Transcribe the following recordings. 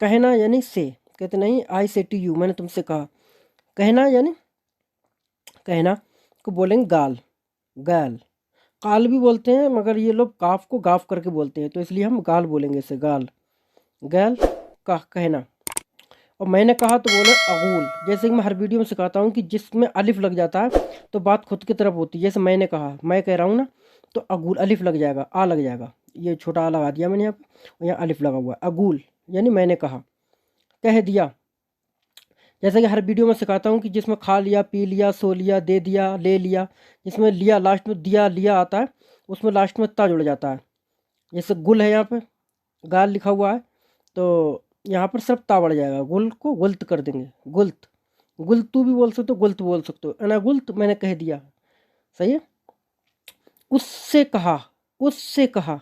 कहना यानी से, कहते नहीं आई से टू यू, मैंने तुमसे कहा। कहना यानी कहना को बोलेंगे गाल, गाल। काल भी बोलते हैं मगर ये लोग काफ को गाफ करके बोलते हैं, तो इसलिए हम गाल बोलेंगे इसे, गाल, गाल का कहना। और मैंने कहा तो बोले अगूल। जैसे कि मैं हर वीडियो में सिखाता हूँ कि जिसमें अलिफ लग जाता है तो बात खुद की तरफ होती है। जैसे मैंने कहा, मैं कह रहा हूँ ना, तो अगूल अलिफ लग जाएगा, आ लग जाएगा, ये छोटा आ लगा दिया मैंने यहाँ पर, और यहाँ अलिफ लगा हुआ है। अगूल यानी मैंने कहा, कह दिया। जैसे कि हर वीडियो में सिखाता हूँ कि जिसमें खा लिया, पी लिया, सो लिया, दे दिया, ले लिया, जिसमें लिया लास्ट में दिया लिया आता है, उसमें लास्ट में ता जुड़ जाता है। जैसे गुल है यहाँ पे, गाल लिखा हुआ है, तो यहाँ पर सिर्फ ता बढ़ जाएगा, गुल को गुल्त कर देंगे, गुल्त। गुल्तू भी बोल सकते हो, गुल्त बोल सकते हो, अना गुल्त, मैंने कह दिया। सही है। उससे कहा, उससे कहा,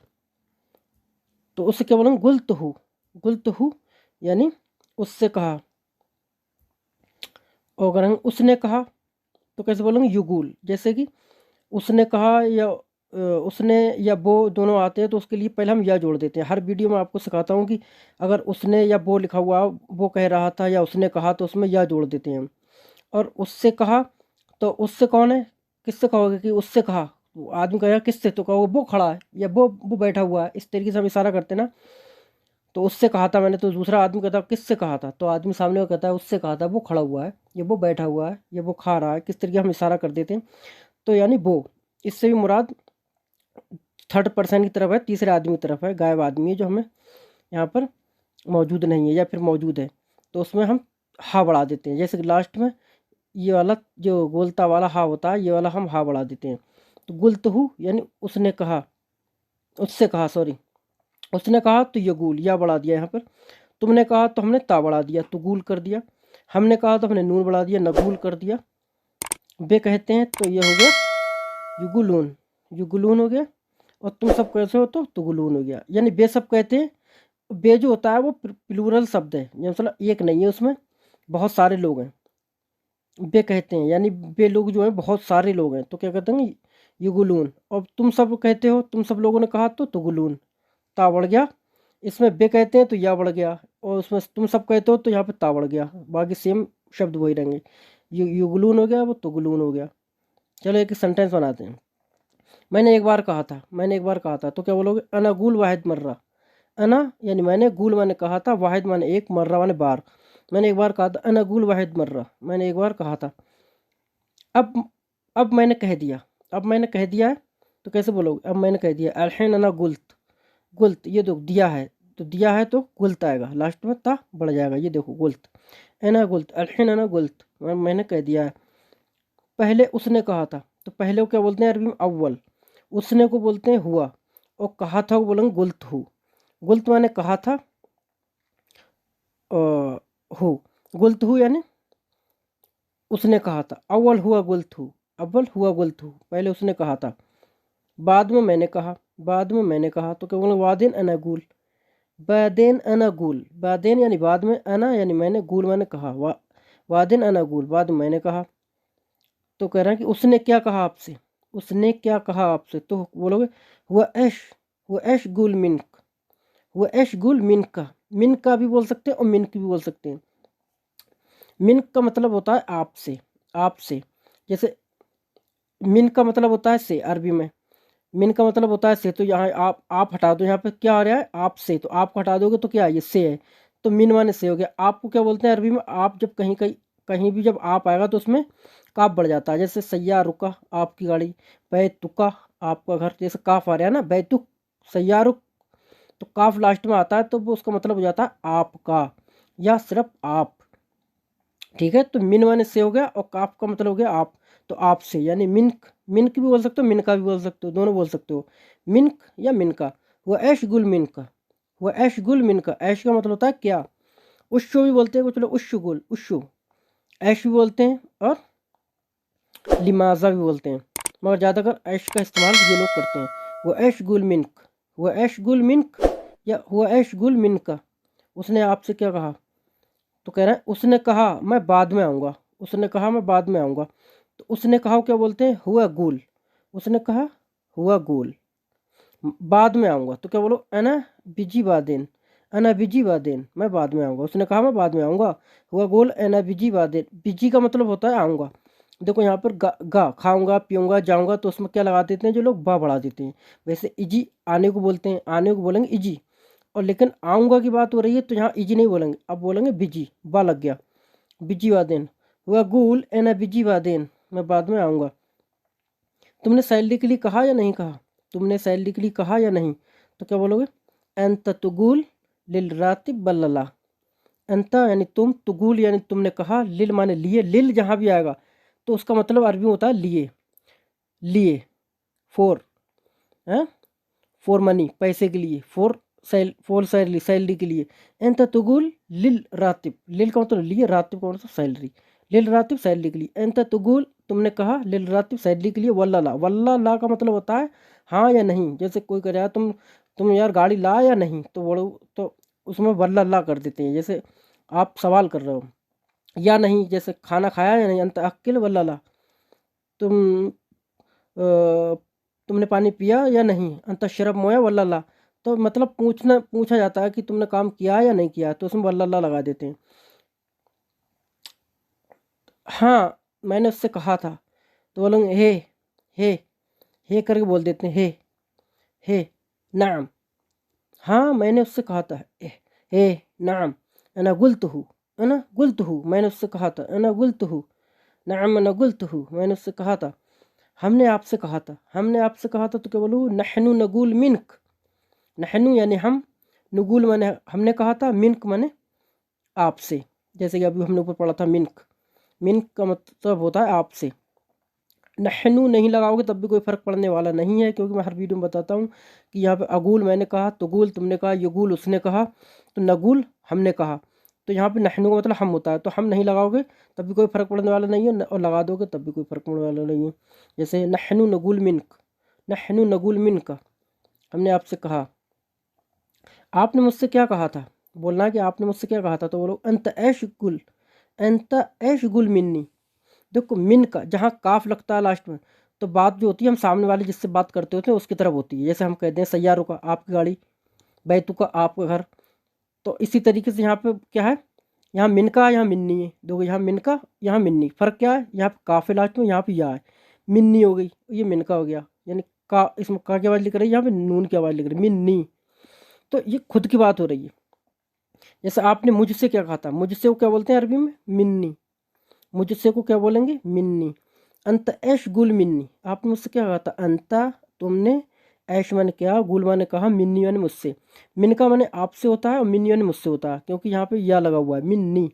तो उससे क्या बोलेंगे, गुल्त हूँ, गुल्त हूँ यानी उससे कहा। और अगर हम उसने कहा तो कैसे बोलेंगे, युगुल। जैसे कि उसने कहा या उसने या वो दोनों आते हैं तो उसके लिए पहले हम या जोड़ देते हैं। हर वीडियो में आपको सिखाता हूँ कि अगर उसने या वो लिखा हुआ वो कह रहा था या उसने कहा तो उसमें या जोड़ देते हैं हम। और उससे कहा, तो उससे कौन है, किससे कहोगे कि उससे कहा, वो आदमी कहेगा किससे, तो कहोगे वो खड़ा है या वो बैठा हुआ है, इस तरीके से हम इशारा करते हैं ना। तो उससे कहा था मैंने, तो दूसरा आदमी कहता है किससे कहा था, तो आदमी सामने को कहता है उससे कहा था, वो खड़ा हुआ है, ये वो बैठा हुआ है, ये वो खा रहा है, किस तरीके हम इशारा कर देते हैं। तो यानी वो, इससे भी मुराद थर्ड पर्सन की तरफ है, तीसरे आदमी की तरफ है, गायब आदमी है जो हमें यहाँ पर मौजूद नहीं है या फिर मौजूद है, तो उसमें हम हा बढ़ा देते हैं। जैसे कि लास्ट में ये वाला जो गोलता वाला हा होता है, ये वाला हम हा बढ़ा देते हैं। तो गुल्तहू यानी उसने कहा, उससे कहा, सॉरी, उसने कहा तो यगूल, या बढ़ा दिया यहाँ पर। तुमने कहा तो हमने ता बढ़ा दिया, तुगूल कर दिया। हमने कहा तो हमने नून बढ़ा दिया, नगूल कर दिया। बे कहते हैं तो ये हो गया युगुलून, युगुलून हो गया। और तुम सब कैसे हो तो तुगुलून हो गया। यानी बे सब कहते हैं। बे जो होता है वो प्लूरल शब्द है, यानी मतलब एक नहीं है, उसमें बहुत सारे लोग हैं। बे कहते हैं यानी बे लोग जो हैं बहुत सारे लोग हैं, तो क्या कहते हैं, युगुलून। और तुम सब कहते हो, तुम सब लोगों ने कहा तो तुगुलून, ता बढ़ गया। इसमें बे कहते हैं तो या बढ़ गया, और उसमें तुम सब कहते हो तो यहाँ पे ता बढ़ गया, बाकी सेम शब्द वही रहेंगे। युगलून हो गया, वो तुगलून हो गया। चलो एक सेंटेंस बनाते हैं। मैंने एक बार कहा था, मैंने एक बार कहा था, तो क्या बोलोगे, अना गुल वाहिद मर्रा। अना यानी मैंने, गुल मैंने कहा था, वाहिद माने एक, मर्रा माने बार। मैंने एक बार कहा था, अना गुल वाहिद मर्रा, मैंने एक बार कहा था। अब अब मैंने कह दिया, अब मैंने कह दिया है, तो कैसे बोलोगे, अब मैंने कह दिया। अलहैन अना गुल्त, गुल्त ये देखो दिया है, तो दिया है तो गुल्त आएगा, लास्ट में ता बढ़ जाएगा, ये देखो गुल्त, एना गुल्त, अलहैन अना गुल्त, मैंने कह दिया है। पहले उसने कहा था, तो पहले को क्या बोलते हैं अरबी में, अव्वल। उसने को बोलते हैं हुआ, और कहा था को बोलेंगे गुल्त हु। गुल्त मैंने कहा था, हु, गुल्त हु यानी उसने कहा था। अव्वल हुआ गुल्त हु, अव्वल हुआ गुल्त हु, पहले उसने कहा था। बाद में मैंने कहा, बाद में मैंने कहा, तो क्या बोलेंगे, वादिन अनागुल, बादेन अनागुल, बादेन यानी बाद में, अना यानी मैंने, गुल मैंने कहा, वादिन अनागुल, बाद में मैंने कहा। तो कह रहा है कि उसने क्या कहा आपसे, उसने क्या कहा आपसे, तो बोलोगे हुआ ऐश, हुआ ऐश गुल मिनक, हुआ ऐश गुल मिनक का। मिनक का भी बोल सकते हैं और मिनक भी बोल सकते हैं। मिनक का मतलब होता है आपसे, आपसे। जैसे मिन का मतलब होता है से अरबी में, मिन का मतलब होता है से, तो यहाँ आप हटा दो, यहाँ पे क्या आ रहा है, आप से, तो आप को हटा दोगे तो क्या है, ये से है, तो मिन माने से हो गया। आपको क्या बोलते हैं अरबी में, आप जब कहीं कहीं कहीं भी जब आप आएगा तो उसमें काफ बढ़ जाता है। जैसे सैया रुका, आपकी गाड़ी, बैतुका, आपका घर, जैसे काफ आ रहा है ना, बैतुक, सैयारुक, तो काफ लास्ट में आता है, तो वो उसका मतलब हो जाता है आपका या सिर्फ आप। ठीक है, तो मिन माने से हो गया, और काफ का मतलब हो गया आप, तो आपसे यानी मिनक, मिनक भी बोल सकते हो, मिनका भी बोल सकते हो, दोनों बोल सकते हो, मिनक या मिनका। वह ऐश गुल मिनका, वह ऐश गुल मिनका, ऐश का मतलब होता है क्या। उश्शु भी बोलते हैं कुछ लोग, उश्शु गुल, उश्शु, ऐश भी बोलते हैं, और लिमाजा भी बोलते हैं, मगर ज़्यादातर ऐश का इस्तेमाल ये लोग करते हैं। वह ऐश गुल मिनक, वह ऐश गुल मिनक, या हुआ ऐश गुल मिनका। उसने आपसे क्या कहा, तो कह रहा है उसने कहा मैं बाद में आऊँगा, उसने कहा मैं बाद में आऊँगा। तो उसने कहा क्या बोलते हैं, हुआ गुल, उसने कहा हुआ गुल, बाद में आऊँगा, तो क्या बोलो, अना बिजी बादिन, अना बिजी वादेन, मैं बाद में आऊँगा। उसने कहा मैं बाद में आऊँगा। हुआ गोल अना बिजी वादेन, बिजी का मतलब होता है आऊँगा। देखो यहाँ पर गा खाऊंगा पीऊंगा जाऊंगा, तो उसमें क्या लगा देते हैं जो लोग, बा बढ़ा देते हैं। वैसे इजी आने को बोलते हैं, आने को बोलेंगे इजी। और लेकिन आऊँगा की बात हो रही है तो यहाँ इजी नहीं बोलेंगे, अब बोलेंगे बिजी, बा लग गया, बिजी वादेन। हुआ गुल एना बिजी वादेन, मैं बाद में आऊँगा। तुमने सैलरी के लिए कहा या नहीं कहा, तुमने सैलरी के लिए कहा या नहीं, तो क्या बोलोगे, अंत तुगुल लिल रातिब बल्ला। अंत यानी तुम, तुगुल यानी तुमने कहा, लिल माने लिए, लिल जहाँ भी आएगा तो उसका मतलब अरबी में होता है लिए, लिए, फॉर, है, फॉर मनी, पैसे के लिए, फॉर सैलरी, सैलरी के लिए। एंत तुगुल लिल रातिब, लिल का मतलब लिए, रातिब का मतलब सैलरी, लिल रातिब सैलरी के लिए। एंत तुगुल तुमने कहा, लिल रातिब सैलरी के लिए, वल्ला ला, वल्ला ला का मतलब होता है हाँ या नहीं। जैसे कोई कह रहा है तुम यार गाड़ी ला या नहीं, तो वो तो उसमें वल्ला ला कर देते हैं। जैसे आप सवाल कर रहे हो या नहीं, जैसे खाना खाया या नहीं, अंत अक्किल वल्ला ला। तुम तुमने पानी पिया या नहीं, अंत शरब मोया वल्ला ला। तो मतलब पूछा जाता है कि तुमने काम किया या नहीं किया, तो उसमें वल्ला ला लगा देते हैं। हाँ मैंने उससे कहा था, तो बोलेंगे हे हे करके बोल देते हैं, हे नाम, हाँ मैंने उससे कहा था, हे नाम, अना गुल्त हूँ, अना गुल्त हूँ, मैंने उससे कहा था, अना गुल्त हूँ, नाम अना गुल्त हूँ, मैंने उससे कहा था। हमने आपसे कहा था, हमने आपसे कहा था, तो क्या बोलूँ, नहनु नगुल मिनक, नहनु यानी हम, नगुल माने हमने कहा था, मिनक माने आपसे। जैसे कि अभी हमने ऊपर पढ़ा था मिनक, मिनक का मतलब होता है आपसे। नहनु नहीं लगाओगे तब भी कोई फ़र्क पड़ने वाला नहीं है, क्योंकि मैं हर वीडियो में बताता हूँ कि यहाँ पे अगूल मैंने कहा, तुगुल तुमने कहा, यगुल उसने कहा, तो नगुल हमने कहा। तो यहाँ पे नहनु का मतलब हम होता है, तो हम नहीं लगाओगे तब भी कोई फ़र्क पड़ने वाला नहीं है, और लगा दोगे तब भी कोई फ़र्क पड़ने वाला नहीं है। जैसे नहनु नगुल मिनक, नहनु नगुल मिनका, हमने आपसे कहा। आपने मुझसे क्या कहा था, बोलना है कि आपने मुझसे क्या कहा था, तो बोलो अंत ऐश गुल, अंत ऐश गुल मिन्नी। देखो मिन का जहाँ काफ लगता है लास्ट में, तो बात जो होती है हम सामने वाले जिससे बात करते होते हैं उसकी तरफ होती है। जैसे हम कहते हैं सैयारों का आपकी गाड़ी, बैतू का आपका घर। तो इसी तरीके से यहाँ पे क्या है, यहाँ मिन का, यहाँ मिन्नी है। देखो यहाँ मिन का, यहाँ मिन्नी, फ़र्क क्या है, यहाँ पे काफ है लास्ट में, यहाँ पे या है, मिन्नी हो गई, ये मिन का हो गया। यानी का, इसमें का की आवाज़ लिख रही है, यहाँ पे नून की आवाज़ लिख रही है, मिन्नी। तो ये खुद की बात हो रही है। जैसे आपने मुझसे क्या कहा था, मुझसे वो क्या बोलते हैं अरबी में, मिन्नी, मुझसे को क्या बोलेंगे, मिन्नी। अंत ऐश गुल मिन्नी, आपने मुझसे क्या कहा था, अंता तुमने, ऐश मैंने क्या, गुल मैंने कहा, मिन्नी मैंने मुझसे। मिन का मैंने आपसे होता है और मिन्नी मैंने मुझसे होता है, क्योंकि यहाँ पे या लगा हुआ है, मिन्नी,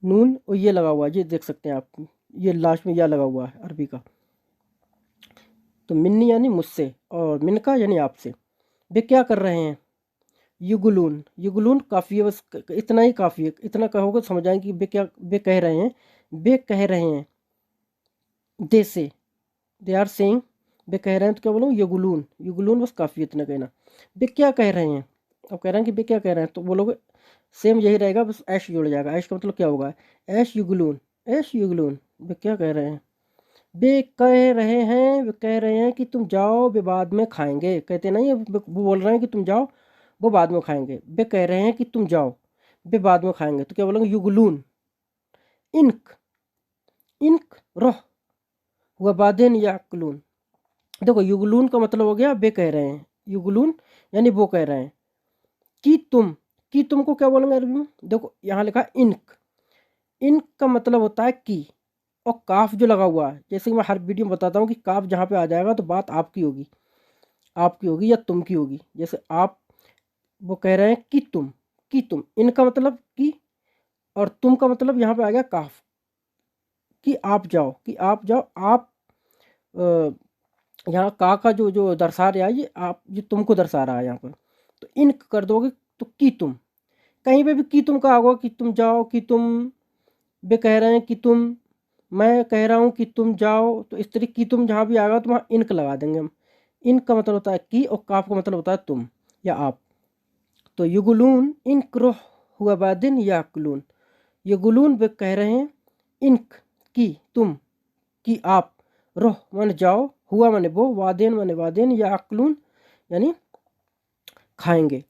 नून और ये लगा हुआ है, ये देख सकते हैं आप, ये लास्ट में या लगा हुआ है अरबी का। तो मिन्नी यानी मुझसे और मिन का यानी आपसे। वे क्या कर रहे हैं, युगलून, युगलून काफ़ी है, बस इतना ही काफ़ी है, इतना कहोगे तो समझ आएंगे कि वे क्या, वे कह रहे हैं, वे कह रहे हैं, दे से, दे आर सेइंग, वे कह रहे हैं, तो क्या बोलूँ, युगलून, युगलून बस काफ़ी इतना कहना। वे क्या कह रहे हैं, अब कह रहे हैं कि वे क्या कह रहे हैं, तो बोलोगे सेम यही रहेगा, बस ऐश जुड़ जाएगा। ऐश का मतलब क्या होगा, ऐश युगलून, ऐश युगलून, वे क्या कह रहे हैं, वे कह रहे हैं, वे कह रहे हैं कि तुम जाओ, वे बाद में खाएंगे, कहते नहीं है, वो बोल रहे हैं कि तुम जाओ, वो बाद में खाएंगे। वे कह रहे हैं कि तुम जाओ, वे बाद में खाएंगे, तो क्या बोलेंगे, युगलून, इनक, इनक रोह, हुआ बादेन याकुलून। देखो युगलून का मतलब हो गया वे कह रहे हैं, युगलून यानी वो कह रहे हैं, कि तुम, कि तुमको क्या बोलेंगे अरबी में, देखो यहाँ लिखा है इनक, इनक का मतलब होता है कि, और काफ जो लगा हुआ है, जैसे कि मैं हर वीडियो में बताता हूँ कि काफ जहाँ पे आ जाएगा तो बात आपकी होगी, आपकी होगी या तुम की होगी। जैसे आप, वो कह रहे हैं कि तुम, कि तुम, इनका मतलब कि, और तुम का मतलब यहाँ पे आ गया काफ, कि आप जाओ, कि आप जाओ, आप यहाँ का जो जो दर्शा रहा है, ये आप, ये तुमको दर्शा रहा है यहाँ पर। तो इन कर दोगे तो कि तुम, कहीं पे भी कि तुम का होगा, कि तुम जाओ, कि तुम, वे कह रहे हैं कि तुम, मैं कह रहा हूँ कि तुम जाओ, तो इस तरीके की तुम जहाँ भी आएगा तो वहाँ इनक लगा देंगे हम। इनक का मतलब होता है कि, और काफ का मतलब होता है तुम या आप। तो युगलून इनक रोह हुआ बादिन याकुलून, युगलून वे कह रहे हैं, इनक की तुम, कि आप, रोह माने जाओ, हुआ माने वो, वादेन माने वादेन, या अक्लून यानी खाएंगे।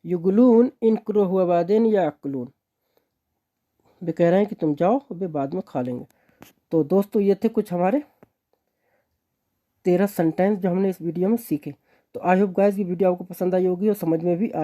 युगलून इनक्रो हुआ बादेन या अक्लून, वे कह रहे हैं कि तुम जाओ, वे बाद में खा लेंगे। तो दोस्तों ये थे कुछ हमारे 13 सेंटेंस जो हमने इस वीडियो में सीखे। तो आई होप गाइस ये वीडियो आपको पसंद आई होगी और समझ में भी